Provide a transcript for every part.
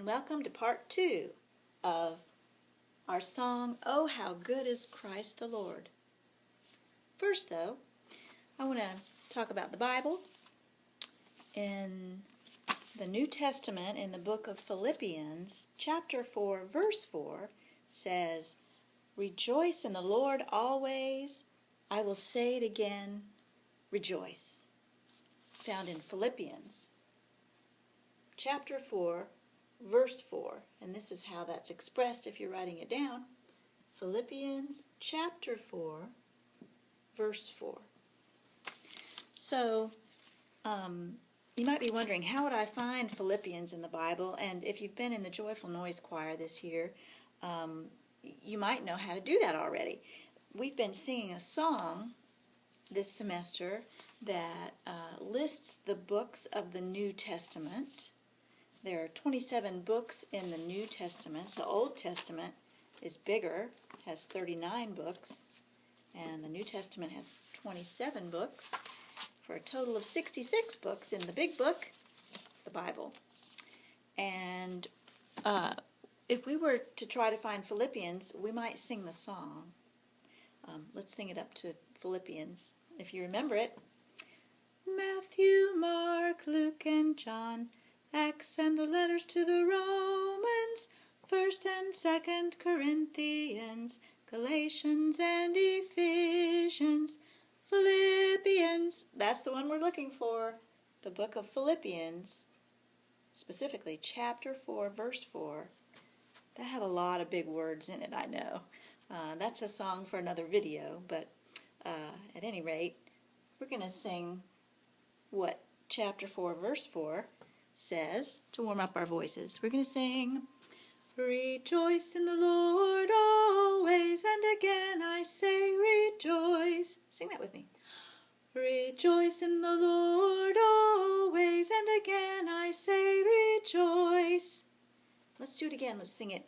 and welcome to part 2 of our song, Oh How Good Is Christ the Lord. First, though, I want to talk about the Bible. In the New Testament, in the book of Philippians, chapter 4, verse 4, says, "Rejoice in the Lord always. I will say it again, rejoice." Found in Philippians, chapter 4, verse 4. And this is how that's expressed if you're writing it down. Philippians, chapter 4, verse 4. So, you might be wondering, how would I find Philippians in the Bible? And if you've been in the Joyful Noise Choir this year, you might know how to do that already. We've been singing a song this semester that lists the books of the New Testament. There are 27 books in the New Testament. The Old Testament is bigger, has 39 books, and the New Testament has 27 books, for a total of 66 books in the big book, the Bible. And if we were to try to find Philippians, we might sing the song. Let's sing it up to Philippians, if you remember it. Matthew, Mark, Luke, and John, Acts and the letters to the Romans, 1st and 2nd Corinthians, Galatians and Ephesians, Philippians. That's the one we're looking for. The book of Philippians, specifically chapter 4, verse 4. That had a lot of big words in it, I know. That's a song for another video, but at any rate, we're going to sing what chapter 4, verse 4 says to warm up our voices. We're going to sing, "Rejoice in the Lord always, and again I say rejoice." Sing that with me. "Rejoice in the Lord always, and again I say rejoice." Let's do it again. Let's sing it.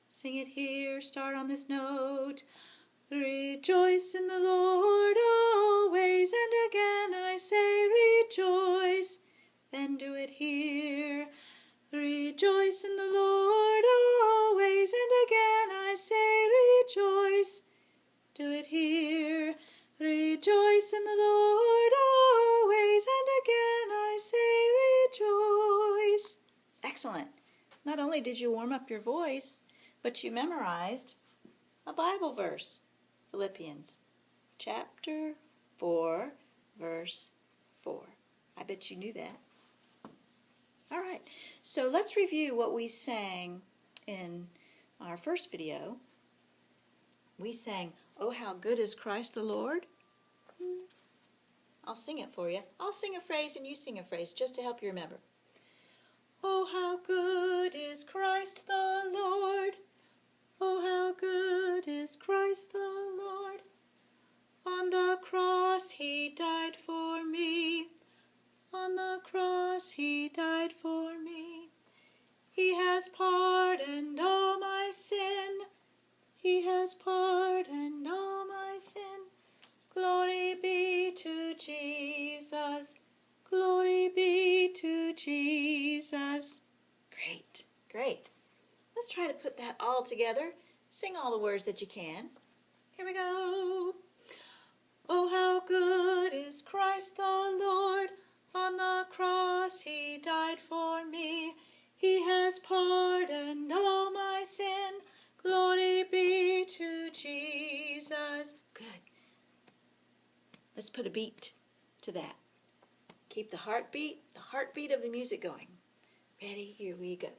Sing it here. Start on this note. "Rejoice in the Lord always, and again I say rejoice." Then do it here. "Rejoice in the Lord always, and again I say rejoice." Do it here. "Rejoice in the Lord always, and again I say rejoice." Excellent. Not only did you warm up your voice, but you memorized a Bible verse. Philippians chapter 4, verse 4. I bet you knew that. All right, so let's review what we sang in our first video. We sang, "Oh, how good is Christ the Lord." I'll sing it for you. I'll sing a phrase and you sing a phrase just to help you remember. "Oh, how good is Christ the Lord. Oh, how good is Christ the Lord. On the cross he died for me. On the cross he died for me. He has pardoned all my sin. He has pardoned all my sin. Glory be to Jesus. Glory be to Jesus." Great, great. Let's try to put that all together. Sing all the words that you can. Here we go. "Oh, how good is Christ the Lord. On the cross he died for me. He has pardoned all my sin. Glory be to Jesus." Good. Let's put a beat to that. Keep the heartbeat of the music going. Ready? Here we go.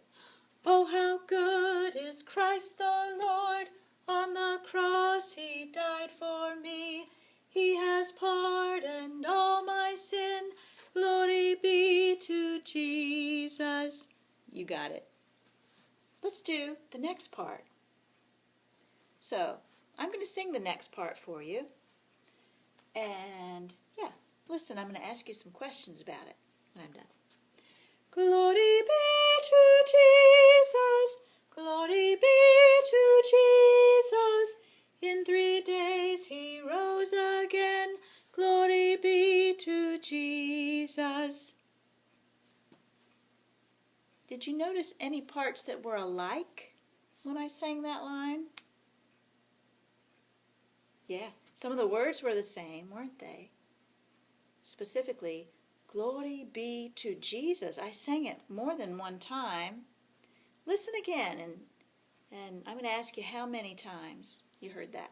"Oh, how good is Christ the Lord. On the cross he died for me. He has pardoned all my sin. Glory be to Jesus." You got it. Let's do the next part. So, I'm going to sing the next part for you. And, yeah, listen, I'm going to ask you some questions about it when I'm done. Glory be to Jesus. Glory be to Jesus. In 3 days he rose again. Glory be to Jesus. Did you notice any parts that were alike when I sang that line? Yeah, some of the words were the same, weren't they? Specifically, glory be to Jesus. I sang it more than one time. Listen again, and I'm going to ask you how many times you heard that.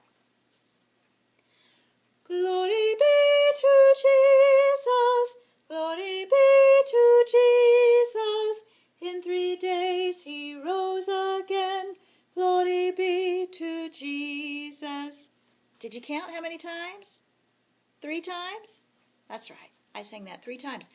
Glory be to Jesus, glory be to Jesus. In 3 days he rose again, glory be to Jesus. Did you count how many times? 3 times? That's right. I sang that 3 times.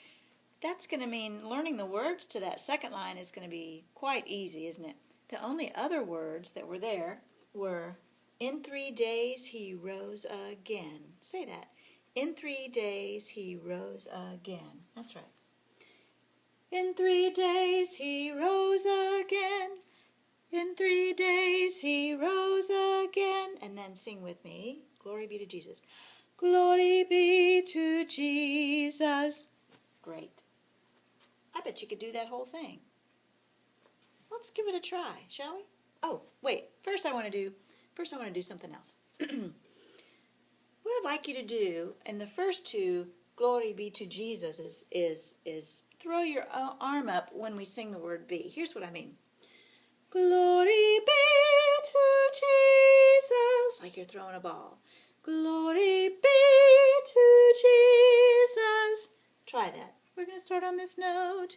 That's going to mean learning the words to that second line is going to be quite easy, isn't it? The only other words that were there were, in 3 days he rose again. Say that. In 3 days he rose again. That's right. In 3 days he rose again. In 3 days he rose again. And then sing with me. Glory be to Jesus. Glory be to Jesus. Great. I bet you could do that whole thing. Let's give it a try, shall we? Oh, wait. First I want to do something else. What I'd like you to do in the first two, glory be to Jesus, is throw your arm up when we sing the word be. Here's what I mean. Glory be to Jesus, like you're throwing a ball. Glory be to Jesus. Try that. We're going to start on this note.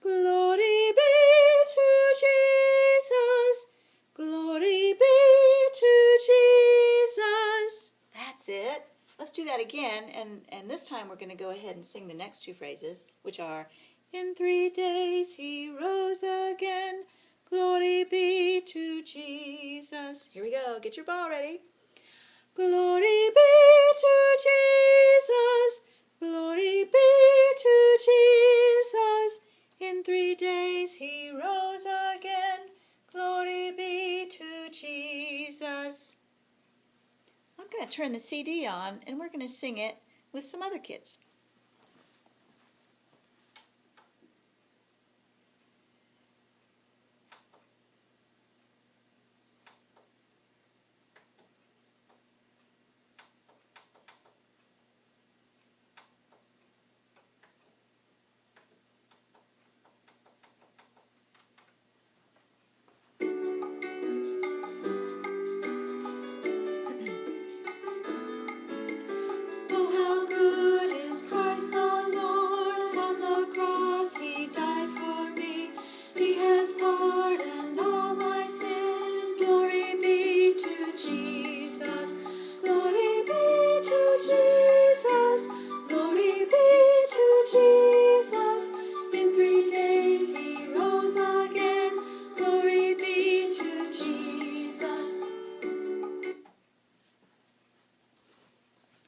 Glory be to Jesus. Glory be to Jesus. That's it. Let's do that again, and this time we're going to go ahead and sing the next 2 phrases, which are, in 3 days he rose again. Glory be to Jesus. Here we go. Get your ball ready. Glory be to Jesus. Glory be to Jesus. In 3 days he rose again. Glory be to Jesus. I'm going to turn the CD on, and we're going to sing it with some other kids.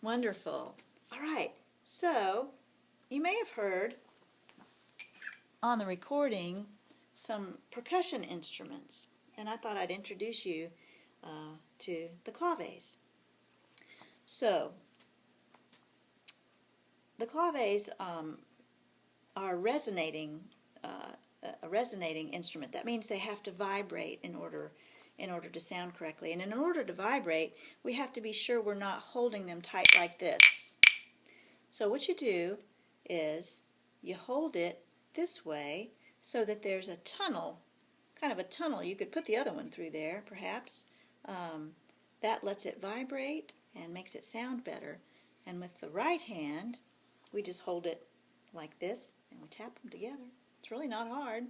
Wonderful. All right, so you may have heard on the recording some percussion instruments, and I thought I'd introduce you to the claves. So, the claves are resonating, a resonating instrument. That means they have to vibrate in order to sound correctly. And in order to vibrate, we have to be sure we're not holding them tight like this. So what you do is you hold it this way so that there's a tunnel, kind of a tunnel. You could put the other one through there, perhaps. That lets it vibrate and makes it sound better. And with the right hand, we just hold it like this and we tap them together. It's really not hard.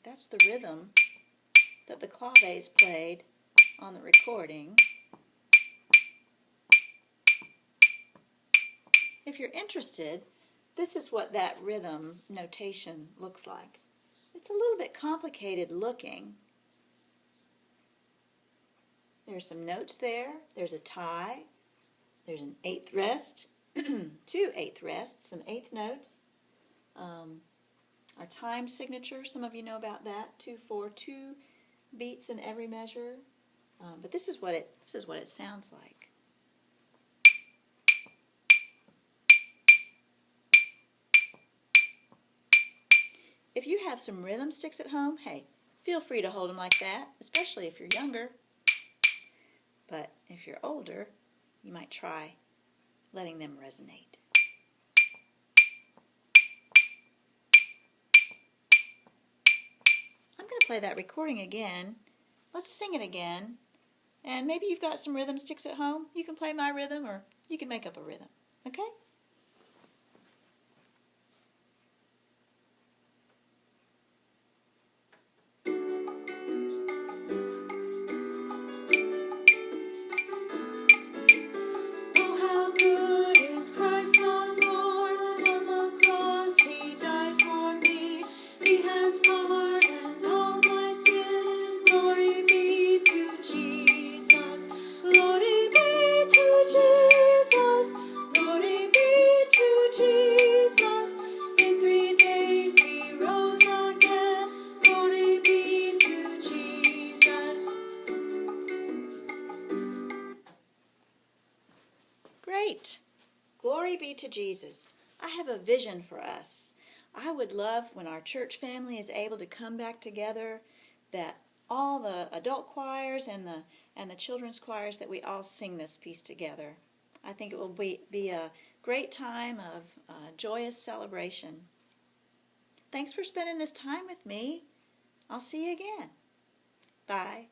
That's the rhythm that the claves played on the recording. If you're interested, this is what that rhythm notation looks like. It's a little bit complicated looking. There's some notes there. There's a tie. There's an eighth rest, 2 eighth rests, some eighth notes. Our time signature, some of you know about that, 2/4, 2 beats in every measure. But this is what it sounds like. if you have some rhythm sticks at home, hey, feel free to hold them like that, especially if you're younger. But if you're older, you might try letting them resonate. I'm going to play that recording again. Let's sing it again. And maybe you've got some rhythm sticks at home. You can play my rhythm or you can make up a rhythm. Okay? Great. Glory be to Jesus. I have a vision for us. I would love when our church family is able to come back together that all the adult choirs and the children's choirs, that we all sing this piece together. I think it will be a great time of joyous celebration. Thanks for spending this time with me. I'll see you again. Bye.